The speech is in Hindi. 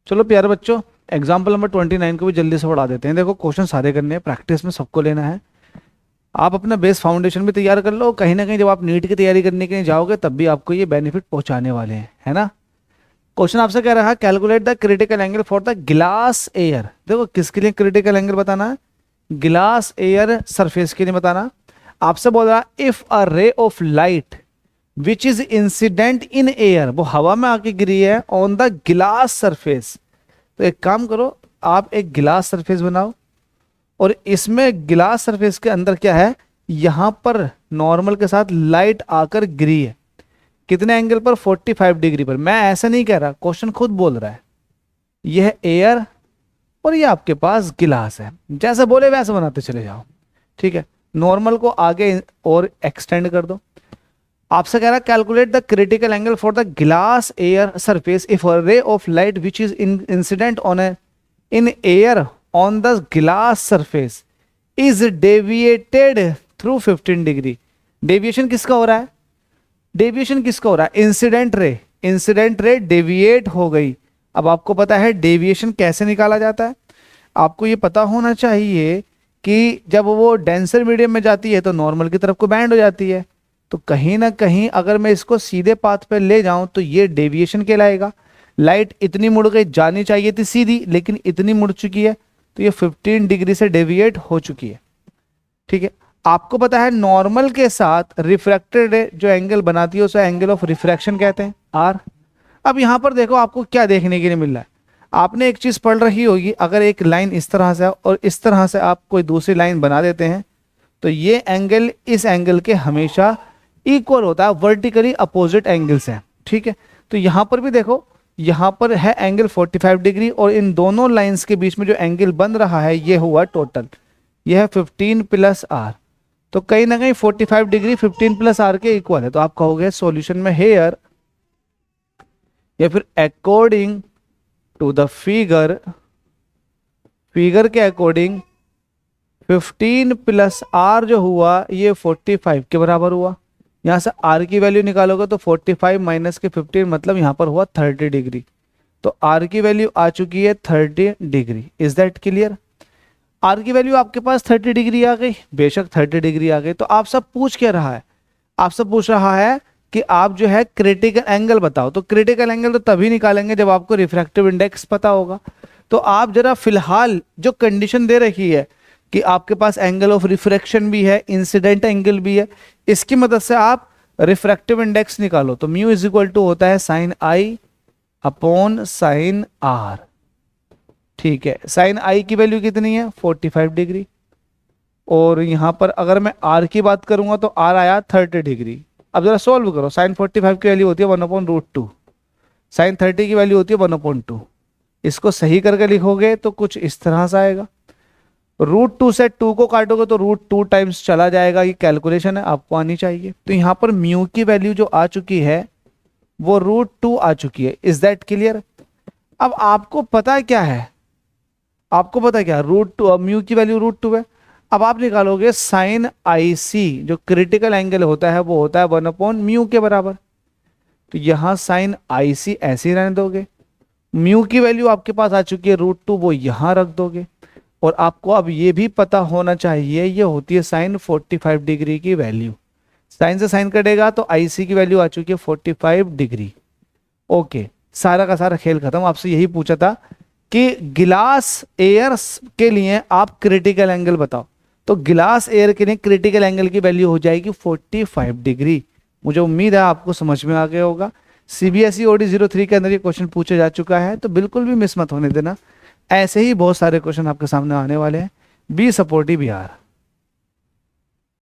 चलो प्यारे बच्चों, एग्जाम्पल नंबर 29 को भी जल्दी से पढ़ा देते हैं। देखो क्वेश्चन सारे करने हैं, प्रैक्टिस में सबको लेना है। आप अपना बेस फाउंडेशन भी तैयार कर लो, कहीं ना कहीं जब आप नीट की तैयारी करने के लिए जाओगे तब भी आपको ये बेनिफिट पहुंचाने वाले हैं, है ना। क्वेश्चन आपसे कह रहा है calculate the critical angle for the glass air. देखो किसके लिए क्रिटिकल एंगल बताना है, ग्लास एयर सरफेस के लिए बताना। आपसे बोल रहा है if a ray of light which is incident in air, वो हवा में आके गिरी है ऑन द ग्लास सरफेस। तो एक काम करो, आप एक गिलास सरफेस बनाओ और इसमें गिलास सरफेस के अंदर क्या है, यहां पर नॉर्मल के साथ लाइट आकर गिरी है। कितने एंगल पर, 45 डिग्री पर। मैं ऐसा नहीं कह रहा, क्वेश्चन खुद बोल रहा है। यह है एयर और ये आपके पास गिलास है, जैसे बोले वैसे बनाते चले जाओ, ठीक है। नॉर्मल को आगे और एक्सटेंड कर दो। आपसे कह रहा है calculate the critical angle for the glass air surface if a ray of light which is incident on in air on the glass surface is deviated through 15 degree. Deviation किसका हो रहा है, डेविएशन किसका हो रहा है, इंसिडेंट रे डेविएट हो गई। अब आपको पता है डेविएशन कैसे निकाला जाता है। आपको ये पता होना चाहिए कि जब वो डेंसर मीडियम में जाती है तो नॉर्मल की तरफ को बैंड हो जाती है। तो कहीं ना कहीं अगर मैं इसको सीधे पाथ पे ले जाऊं तो ये डेविएशन कहलाएगा। लाइट इतनी मुड़ गई, जानी चाहिए थी सीधी लेकिन इतनी मुड़ चुकी है, तो ये 15 डिग्री से डेविएट हो चुकी है, ठीक है। आपको पता है नॉर्मल के साथ रिफ्रैक्टेड जो एंगल बनाती है उसे एंगल ऑफ रिफ्रैक्शन कहते हैं, आर। अब यहां पर देखो आपको क्या देखने के लिए मिल रहा है। आपने एक चीज पढ़ रही होगी, अगर एक लाइन इस तरह से और इस तरह से आप कोई दूसरी लाइन बना देते हैं तो ये एंगल इस एंगल के हमेशा इक्वल होता है, वर्टिकली अपोजिट एंगल्स हैं, ठीक है। तो यहां पर भी देखो, यहां पर है एंगल 45 डिग्री और इन दोनों लाइंस के बीच में जो एंगल बन रहा है ये हुआ टोटल, यह है 15 प्लस आर। तो कहीं ना कहीं 45 डिग्री 15 प्लस आर के इक्वल है। तो आप कहोगे सॉल्यूशन में हेयर या फिर अकॉर्डिंग टू द फिगर के अकॉर्डिंग 15 प्लस आर जो हुआ ये 45 के बराबर हुआ। यहां से आर की वैल्यू निकालोगे तो 45 माइनस के 15 मतलब यहां पर हुआ 30 डिग्री। तो आर की वैल्यू आ चुकी है 30 degree. Is that clear. R की वैल्यू आपके पास 30 डिग्री आ गई, बेशक 30 डिग्री आ गई। तो आप सब पूछ क्या रहा है, आप सब पूछ रहा है कि आप जो है क्रिटिकल एंगल बताओ। तो क्रिटिकल एंगल तो तभी निकालेंगे जब आपको रिफ्रैक्टिव इंडेक्स पता होगा। तो आप जरा फिलहाल जो कंडीशन दे रखी है कि आपके पास एंगल ऑफ रिफ्रैक्शन भी है, इंसिडेंट एंगल भी है, इसकी मदद से आप रिफ्रैक्टिव इंडेक्स निकालो। तो म्यू इज इक्वल टू होता है sine I upon sine R, ठीक है। साइन आई की वैल्यू कितनी है 45 डिग्री और यहां पर अगर मैं आर की बात करूंगा तो आर आया 30 डिग्री। अब जरा सोल्व करो, साइन 45 की वैल्यू होती है 1/√2, साइन 30 की वैल्यू होती है 1/2। इसको सही करके लिखोगे तो कुछ इस तरह से आएगा। √2 से 2 को काटोगे तो √2 टाइम्स चला जाएगा। ये कैलकुलेशन है, आपको आनी चाहिए। तो यहां पर म्यू की वैल्यू जो आ चुकी है वो √2 आ चुकी है। Is that clear. अब आपको पता क्या है, आपको पता क्या, √2 म्यू की वैल्यू √2 है। अब आप निकालोगे साइन आई सी, जो क्रिटिकल एंगल होता है वो होता है 1/म्यू के बराबर। तो यहां साइन आई सी ऐसे ही रहने दोगे, म्यू की वैल्यू आपके पास आ चुकी है √2, वो यहां रख दोगे। और आपको अब ये भी पता होना चाहिए ये होती है साइन 45 डिग्री की वैल्यू। साइन से साइन कटेगा तो आई सी की वैल्यू आ चुकी है 45 डिग्री। ओके, सारा का सारा खेल खत्म। आपसे यही पूछा था कि गिलास एयर के लिए आप क्रिटिकल एंगल बताओ। तो गिलास एयर के लिए क्रिटिकल एंगल की वैल्यू हो जाएगी 45 डिग्री। मुझे उम्मीद है आपको समझ में आ गया होगा। सीबीएसई OD 03 के अंदर ये क्वेश्चन पूछा जा चुका है, तो बिल्कुल भी मिस मत होने देना। ऐसे ही बहुत सारे क्वेश्चन आपके सामने आने वाले हैं। बी सपोर्टिव यार।